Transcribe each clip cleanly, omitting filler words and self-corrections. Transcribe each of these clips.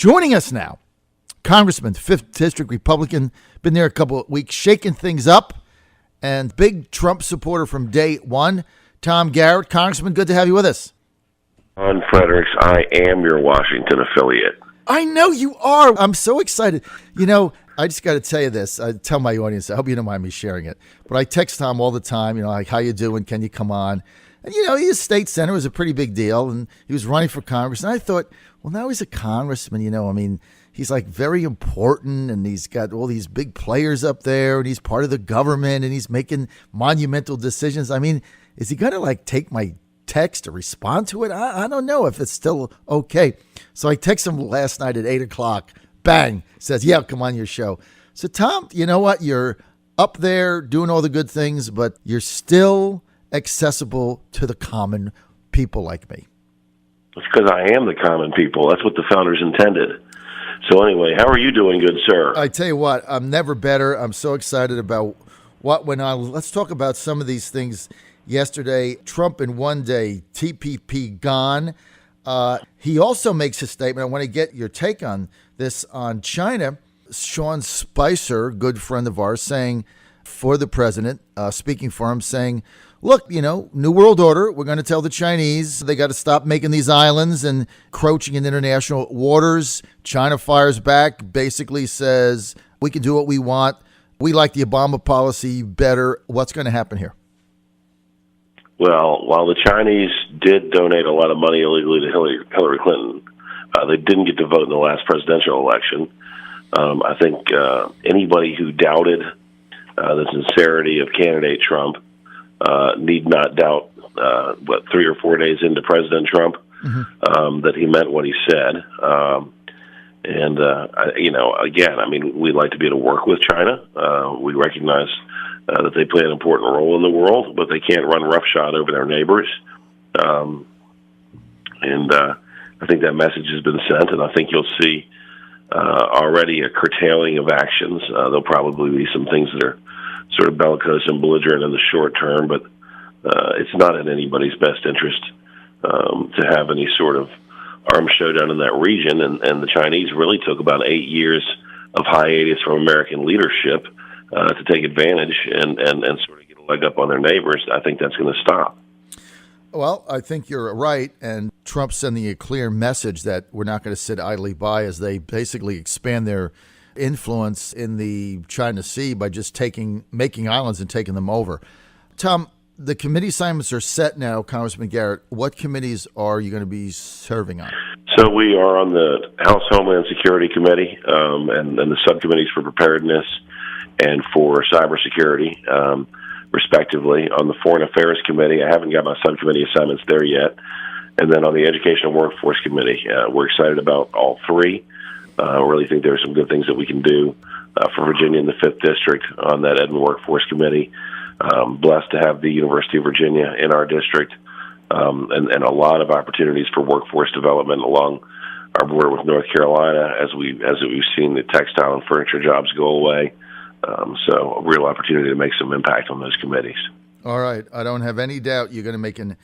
Joining us now, Congressman, 5th District Republican, been there a couple of weeks, shaking things up, and big Trump supporter from day one, Tom Garrett. Congressman, good to have you with us. John Fredericks, I am your Washington affiliate. I know you are. I'm so excited. You know, I just got to tell you this. I tell my audience, I hope you don't mind me sharing it, but I text Tom all the time, like, how you doing? Can you come on? And, his state senator was a pretty big deal, and he was running for Congress. And I thought, well, now he's a congressman, he's like very important, and he's got all these big players up there, and he's part of the government, and he's making monumental decisions. Is he going to take my text or respond to it? I don't know if it's still okay. So I text him last night at 8:00. Bang, says, yeah, come on your show. So Tom, you know what? You're up there doing all the good things, but you're still accessible to the common people like me. It's because I am the common people. That's what the founders intended. So anyway, how are you doing, good sir? I tell you what, I'm never better. I'm so excited about what went on. Let's talk about some of these things. Yesterday, Trump in one day, TPP gone. He also makes a statement. I want to get your take on this on China. Sean Spicer, good friend of ours, saying for the president, speaking for him, saying, look, New World Order, we're going to tell the Chinese they got to stop making these islands and encroaching in international waters. China fires back, basically says, we can do what we want. We like the Obama policy better. What's going to happen here? Well, while the Chinese did donate a lot of money illegally to Hillary Clinton, they didn't get to vote in the last presidential election. I think anybody who doubted the sincerity of candidate Trump need not doubt, 3 or 4 days into President Trump, that he meant what he said. Again, we'd like to be able to work with China. We recognize that they play an important role in the world, but they can't run roughshod over their neighbors. I think that message has been sent, and I think you'll see already a curtailing of actions. There'll probably be some things that are sort of bellicose and belligerent in the short term, but it's not in anybody's best interest to have any sort of armed showdown in that region. And the Chinese really took about 8 years of hiatus from American leadership to take advantage and sort of get a leg up on their neighbors. I think that's going to stop. Well, I think you're right, and Trump's sending a clear message that we're not going to sit idly by as they basically expand their influence in the China Sea by just making islands and taking them over. Tom, the committee assignments are set now, Congressman Garrett. What committees are you going to be serving on? So we are on the House Homeland Security Committee and the subcommittees for preparedness and for cybersecurity, respectively. On the Foreign Affairs Committee, I haven't got my subcommittee assignments there yet. And then on the Education and Workforce Committee, we're excited about all three. Really think there are some good things that we can do for Virginia in the 5th District on that Ed and Workforce Committee. Blessed to have the University of Virginia in our district, and a lot of opportunities for workforce development along our border with North Carolina as we've seen the textile and furniture jobs go away. So a real opportunity to make some impact on those committees. All right. I don't have any doubt you're going to make an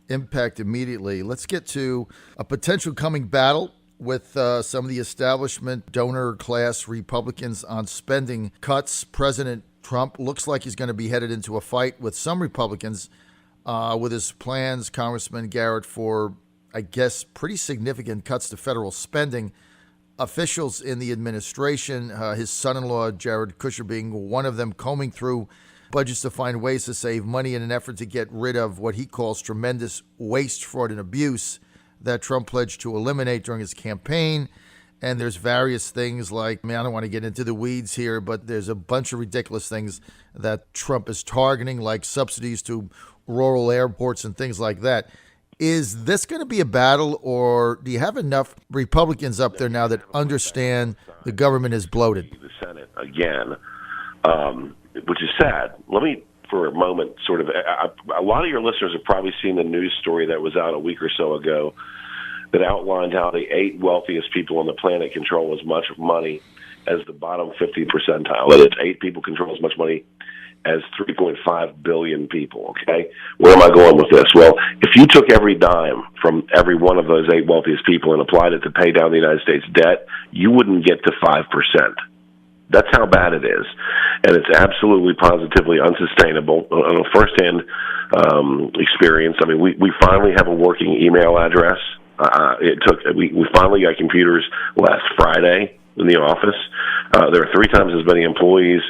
impact immediately. Let's get to a potential coming battle with some of the establishment donor class Republicans on spending cuts. President Trump looks like he's going to be headed into a fight with some Republicans with his plans, Congressman Garrett, for, I guess, pretty significant cuts to federal spending. Officials in the administration, his son-in-law, Jared Kushner, being one of them, combing through budgets to find ways to save money in an effort to get rid of what he calls tremendous waste, fraud, and abuse that Trump pledged to eliminate during his campaign. And there's various things like, I don't want to get into the weeds here, but there's a bunch of ridiculous things that Trump is targeting, like subsidies to rural airports and things like that. Is this going to be a battle, or do you have enough Republicans up there now that understand the government is bloated? The Senate again, which is sad. Let me, for a moment, sort of, a lot of your listeners have probably seen the news story that was out a week or so ago that outlined how the 8 wealthiest people on the planet control as much money as the bottom 50 percentile. That is, 8 people control as much money as 3.5 billion people, okay? Where am I going with this? Well, if you took every dime from every one of those 8 wealthiest people and applied it to pay down the United States debt, you wouldn't get to 5%. That's how bad it is. And it's absolutely positively unsustainable. On a firsthand experience, I mean, we finally have a working email address. We finally got computers last Friday in the office. There are 3 times as many employees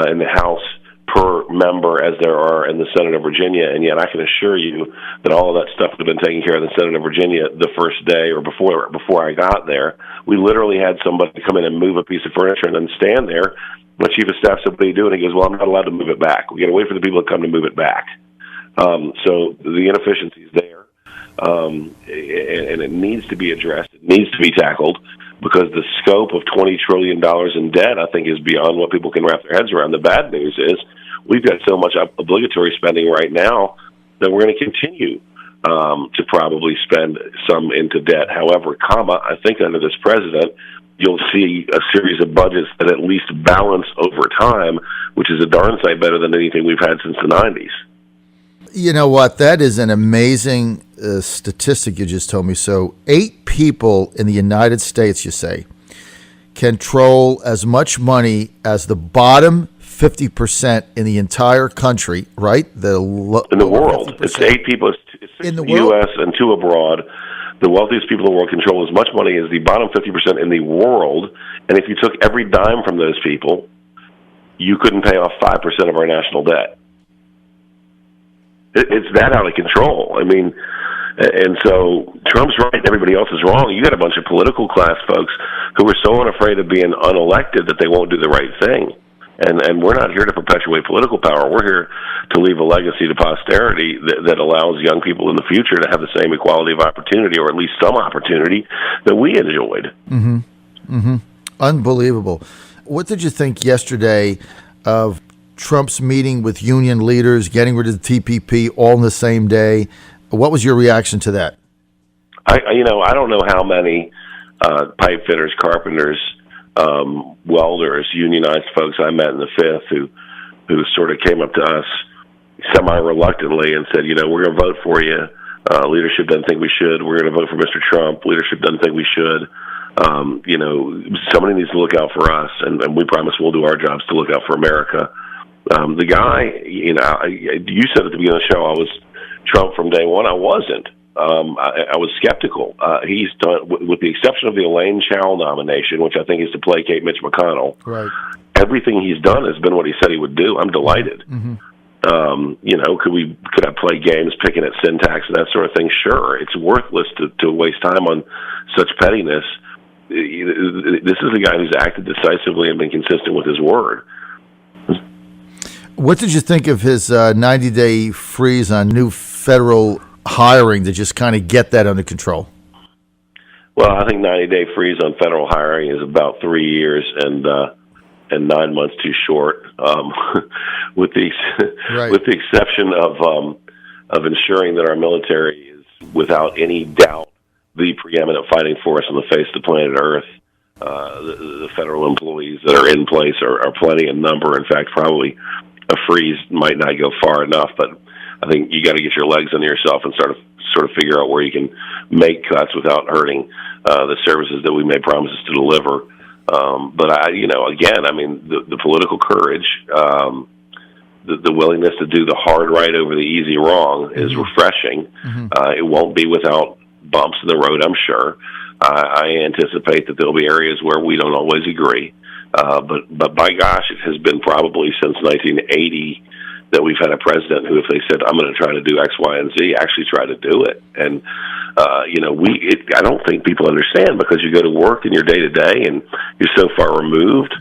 in the House per member as there are in the Senate of Virginia, and yet I can assure you that all of that stuff would have been taken care of in the Senate of Virginia the first day or before I got there. We literally had somebody come in and move a piece of furniture and then stand there. My chief of staff said, "What are you doing?" He goes, "Well, I'm not allowed to move it back. We got to wait for the people to come to move it back." So the inefficiency is there, and it needs to be addressed. It needs to be tackled, because the scope of $20 trillion in debt, I think, is beyond what people can wrap their heads around. The bad news is we've got so much obligatory spending right now that we're going to continue to probably spend some into debt. However, I think under this president, you'll see a series of budgets that at least balance over time, which is a darn sight better than anything we've had since the 90s. You know what? That is an amazing statistic you just told me. So 8 people in the United States, you say, control as much money as the bottom 50% in the entire country, right? In the world. 50%. It's 8 people. It's 6 in the U.S. and 2 abroad. The wealthiest people in the world control as much money as the bottom 50% in the world. And if you took every dime from those people, you couldn't pay off 5% of our national debt. It's that out of control. I mean, and so Trump's right and everybody else is wrong. You got a bunch of political class folks who are so unafraid of being unelected that they won't do the right thing. And we're not here to perpetuate political power. We're here to leave a legacy to posterity that allows young people in the future to have the same equality of opportunity, or at least some opportunity, that we enjoyed. Mm-hmm. Mm-hmm. Unbelievable. What did you think yesterday of Trump's meeting with union leaders, getting rid of the TPP all in the same day? What was your reaction to that? I don't know how many pipe fitters, carpenters, welders, unionized folks I met in the Fifth who sort of came up to us semi-reluctantly and said, we're going to vote for you. Leadership doesn't think we should. We're going to vote for Mr. Trump. Leadership doesn't think we should. Somebody needs to look out for us, and we promise we'll do our jobs to look out for America. The guy, you said at the beginning of the show I was Trump from day one. I wasn't. I was skeptical. He's done, with the exception of the Elaine Chao nomination, which I think is to placate Mitch McConnell. Right. Everything he's done has been what he said he would do. I'm delighted. Mm-hmm. Could I play games picking at syntax and that sort of thing? Sure. It's worthless to waste time on such pettiness. This is a guy who's acted decisively and been consistent with his word. What did you think of his 90-day freeze on new federal hiring to just kind of get that under control? Well, I think 90-day freeze on federal hiring is about 3 years and 9 months too short. With the exception of ensuring that our military is without any doubt the preeminent fighting force on the face of the planet Earth. The federal employees that are in place are plenty in number. In fact, probably a freeze might not go far enough, but I think you got to get your legs under yourself and sort of figure out where you can make cuts without hurting the services that we made promises to deliver. But the political courage, the willingness to do the hard right over the easy wrong is refreshing. Mm-hmm. It won't be without bumps in the road, I'm sure. I anticipate that there'll be areas where we don't always agree. But by gosh, it has been probably since 1980 that we've had a president who, if they said, I'm going to try to do X, Y, and Z, actually try to do it. And, I don't think people understand, because you go to work in your day-to-day and you're so far removed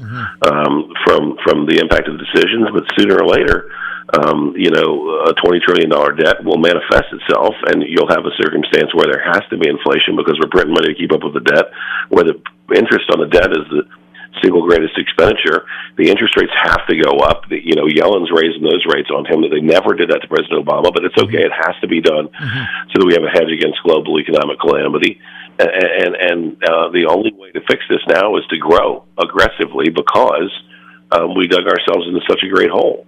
from the impact of decisions, but sooner or later, a $20 trillion debt will manifest itself, and you'll have a circumstance where there has to be inflation because we're printing money to keep up with the debt, where the interest on the debt is the single greatest expenditure. The interest rates have to go up. Yellen's raising those rates on him. They never did that to President Obama, but it's okay. It has to be done so that we have a hedge against global economic calamity. And the only way to fix this now is to grow aggressively, because we dug ourselves into such a great hole.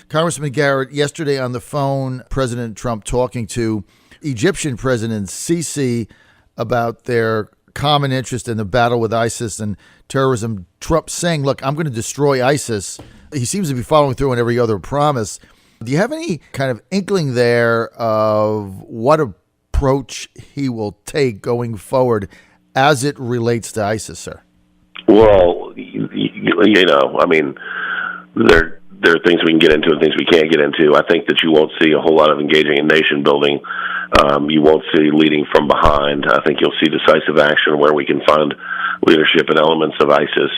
Congressman Garrett, yesterday on the phone, President Trump talking to Egyptian President Sisi about their common interest in the battle with ISIS and terrorism. Trump saying, look, I'm going to destroy ISIS. He seems to be following through on every other promise. Do you have any kind of inkling there of what approach he will take going forward as it relates to ISIS, sir? Well, I mean, there are things we can get into and things we can't get into. I think that you won't see a whole lot of engaging in nation building. You won't see leading from behind. I think you'll see decisive action where we can find leadership and elements of ISIS.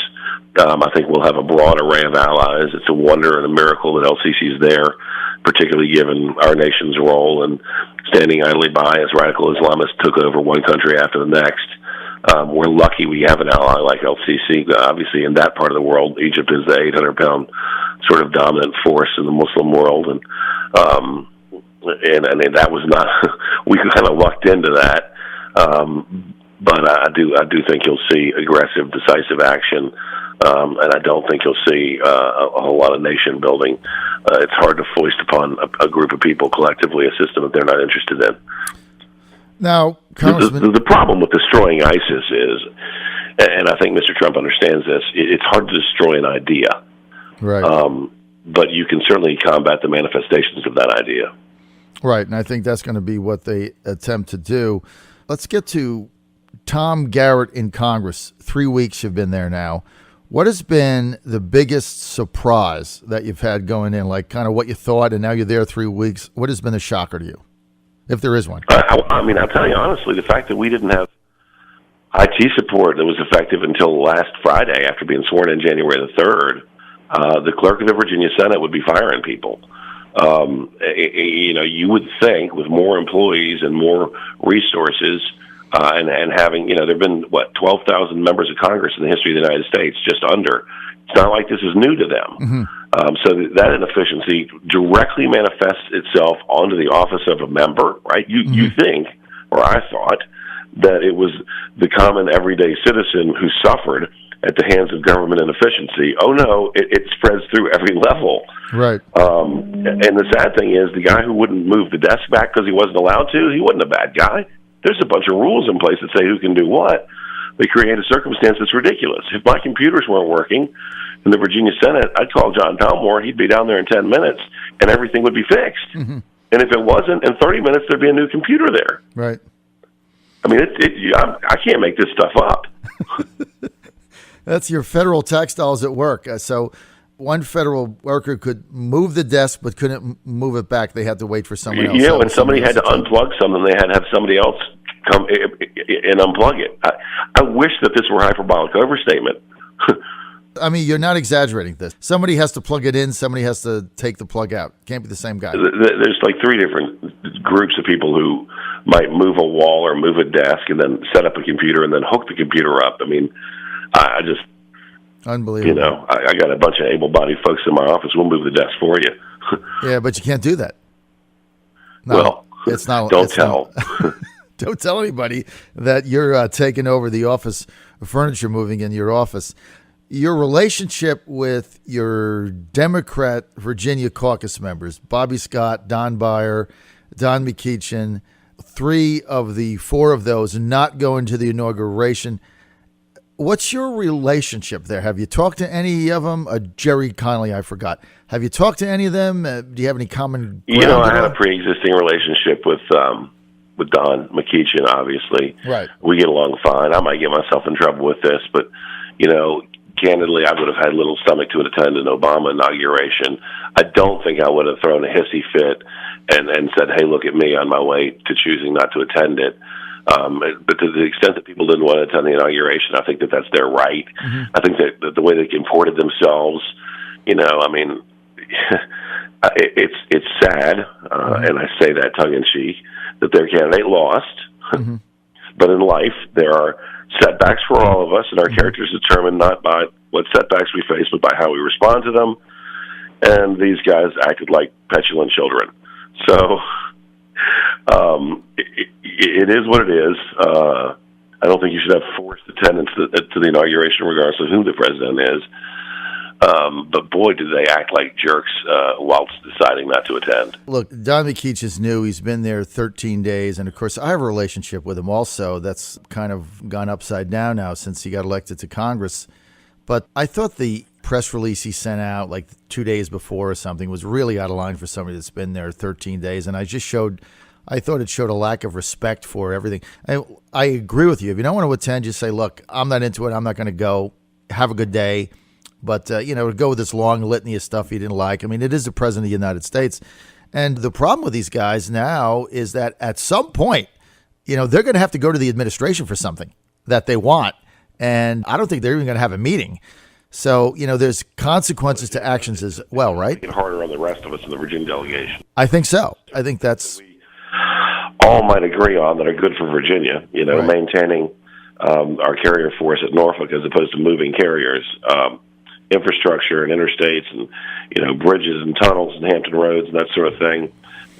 I think we'll have a broad array of allies. It's a wonder and a miracle that El-Sisi is there, particularly given our nation's role in standing idly by as radical Islamists took over one country after the next. We're lucky we have an ally like El-Sisi. Obviously, in that part of the world, Egypt is the 800-pound sort of dominant force in the Muslim world, and I mean that was not we kind of lucked into that. But I do think you'll see aggressive, decisive action, and I don't think you'll see a whole lot of nation building. It's hard to foist upon a group of people collectively a system that they're not interested in. Now, Congressman, the problem with destroying ISIS is, and I think Mr. Trump understands this, it's hard to destroy an idea. Right. But you can certainly combat the manifestations of that idea. Right, and I think that's going to be what they attempt to do. Let's get to Tom Garrett in Congress. 3 weeks you've been there now. What has been the biggest surprise that you've had going in, like kind of what you thought, and now you're there 3 weeks? What has been a shocker to you, if there is one? I mean, I'll tell you honestly, the fact that we didn't have IT support that was effective until last Friday after being sworn in January the 3rd, the clerk of the Virginia Senate would be firing people. You would think with more employees and more resources and having, there have been, 12,000 members of Congress in the history of the United States, just under. It's not like this is new to them. Mm-hmm. So that inefficiency directly manifests itself onto the office of a member, right? You think, or I thought, that it was the common everyday citizen who suffered at the hands of government inefficiency. Oh no, it spreads through every level. Right. And the sad thing is, the guy who wouldn't move the desk back because he wasn't allowed to, he wasn't a bad guy. There's a bunch of rules in place that say who can do what. They create a circumstance that's ridiculous. If my computers weren't working in the Virginia Senate, I'd call John Palmore. He'd be down there in 10 minutes, and everything would be fixed. Mm-hmm. And if it wasn't, in 30 minutes, there'd be a new computer there. Right. I mean, I can't make this stuff up. That's your federal tax dollars at work. So one federal worker could move the desk but couldn't move it back. They had to wait for someone else. Yeah, when somebody had to unplug something, they had to have somebody else come and unplug it. I wish that this were hyperbolic overstatement. I mean, you're not exaggerating this. Somebody has to plug it in. Somebody has to take the plug out. Can't be the same guy. There's like 3 different groups of people who might move a wall or move a desk and then set up a computer and then hook the computer up. I mean, I just... Unbelievable. I got a bunch of able-bodied folks in my office. We'll move the desk for you. Yeah, but you can't do that. No, well, it's not. Don't tell. Don't tell anybody that you're taking over the office furniture moving in your office. Your relationship with your Democrat Virginia caucus members, Bobby Scott, Don Beyer, Don McEachin, 3 of the 4 of those not going to the inauguration. What's your relationship there? Have you talked to any of them? Jerry Connolly, I forgot. Have you talked to any of them? Do you have any common ground? I had a pre-existing relationship with Don McEachin, obviously. Right. We get along fine. I might get myself in trouble with this, but, candidly, I would have had little stomach to attend an Obama inauguration. I don't think I would have thrown a hissy fit and said, hey, look at me on my way to choosing not to attend it. But to the extent that people didn't want to attend the inauguration, I think that that's their right. Mm-hmm. I think that the way they comported themselves, it's sad, and I say that tongue-in-cheek, that their candidate lost. Mm-hmm. But in life, there are setbacks for all of us, and our character is determined not by what setbacks we face, but by how we respond to them. And these guys acted like petulant children. So it is what it is. I don't think you should have forced attendance to the inauguration, regardless of who the president is. But boy, did they act like jerks whilst deciding not to attend. Look, Don McKeach is new. He's been there 13 days. And, of course, I have a relationship with him also. That's kind of gone upside down now since he got elected to Congress. But I thought the press release he sent out like 2 days before or something was really out of line for somebody that's been there 13 days. And I thought it showed a lack of respect for everything. I agree with you. If you don't want to attend, just say, look, I'm not into it. I'm not going to go. Have a good day. But, to go with this long litany of stuff he didn't like. I mean, it is the president of the United States. And the problem with these guys now is that at some point, they're going to have to go to the administration for something that they want. And I don't think they're even going to have a meeting. So, there's consequences to actions as well, right? Make it harder on the rest of us in the Virginia delegation. I think so. I think that's... all might agree on that are good for Virginia, right. Maintaining our carrier force at Norfolk as opposed to moving carriers, infrastructure and interstates and, bridges and tunnels and Hampton roads and that sort of thing.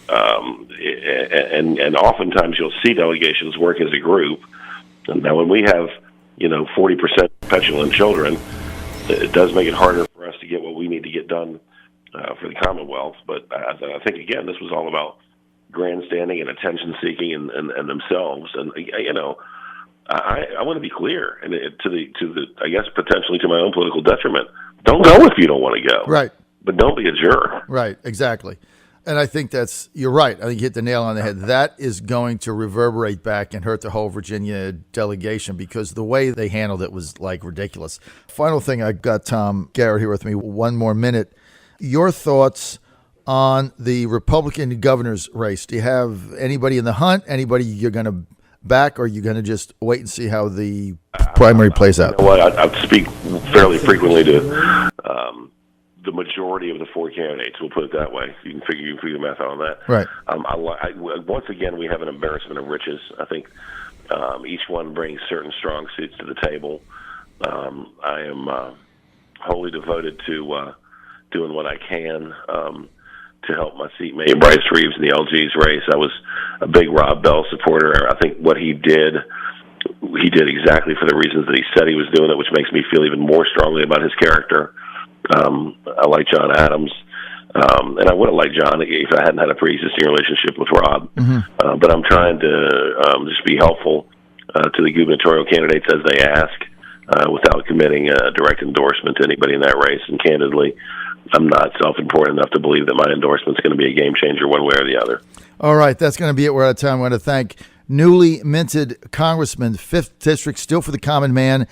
And oftentimes you'll see delegations work as a group. And now when we have, 40% petulant children, it does make it harder for us to get what we need to get done for the Commonwealth. But I think, again, this was all about grandstanding and attention seeking and themselves. And, I want to be clear, and to the I guess potentially to my own political detriment. Don't go if you don't want to go. Right. But don't be a jerk. Right. Exactly. And I think you're right. I think you hit the nail on the head. That is going to reverberate back and hurt the whole Virginia delegation because the way they handled it was like ridiculous. Final thing, I got Tom Garrett here with me. One more minute. Your thoughts on the Republican governor's race? Do you have anybody in the hunt? Anybody you're going to back, or are you going to just wait and see how the primary plays out? You know what? I speak fairly frequently to the majority of the four candidates. We'll put it that way. You can figure the math out on that. Right. Once again, we have an embarrassment of riches. I think each one brings certain strong suits to the table. I am wholly devoted to doing what I can to help my seatmate Bryce Reeves in the LG's race. I was a big Rob Bell supporter. I think what he did exactly for the reasons that he said he was doing it, which makes me feel even more strongly about his character. I like John Adams, and I would have liked John if I hadn't had a pre-existing relationship with Rob. Mm-hmm. But I'm trying to just be helpful to the gubernatorial candidates as they ask, without committing a direct endorsement to anybody in that race. And candidly, I'm not self-important enough to believe that my endorsement is going to be a game changer one way or the other. All right, that's going to be it. We're out of time. I want to thank newly minted Congressman, 5th District, still for the common man,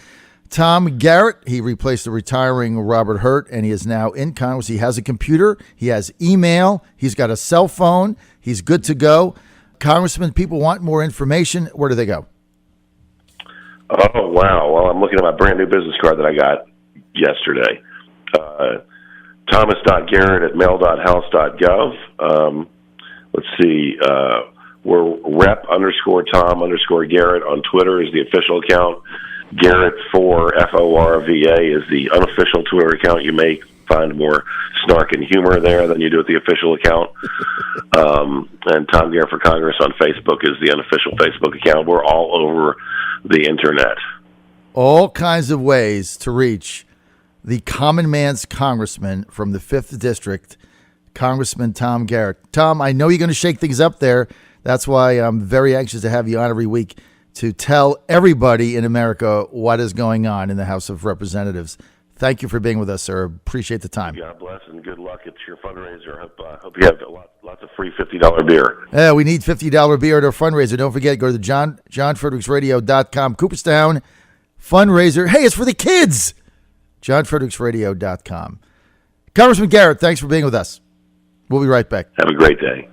Tom Garrett. He replaced the retiring Robert Hurt, and he is now in Congress. He has a computer. He has email. He's got a cell phone. He's good to go. Congressman, people want more information. Where do they go? Oh, wow. Well, I'm looking at my brand new business card that I got yesterday. Thomas.Garrett@mail.house.gov. Let's see. We're Rep_Tom_Garrett on Twitter is the official account. Garrett FORVA is the unofficial Twitter account. You may find more snark and humor there than you do at the official account. And Tom Garrett for Congress on Facebook is the unofficial Facebook account. We're all over the internet. All kinds of ways to reach the common man's congressman from the 5th District, Congressman Tom Garrett. Tom, I know you're going to shake things up there. That's why I'm very anxious to have you on every week to tell everybody in America what is going on in the House of Representatives. Thank you for being with us, sir. Appreciate the time. God bless and good luck. It's your fundraiser. Hope you have lots of free $50 beer. Yeah, we need $50 beer at our fundraiser. Don't forget, go to johnfredericksradio.com. Cooperstown fundraiser. Hey, it's for the kids. johnfredericksradio.com. Congressman Garrett, thanks for being with us. We'll be right back. Have a great day.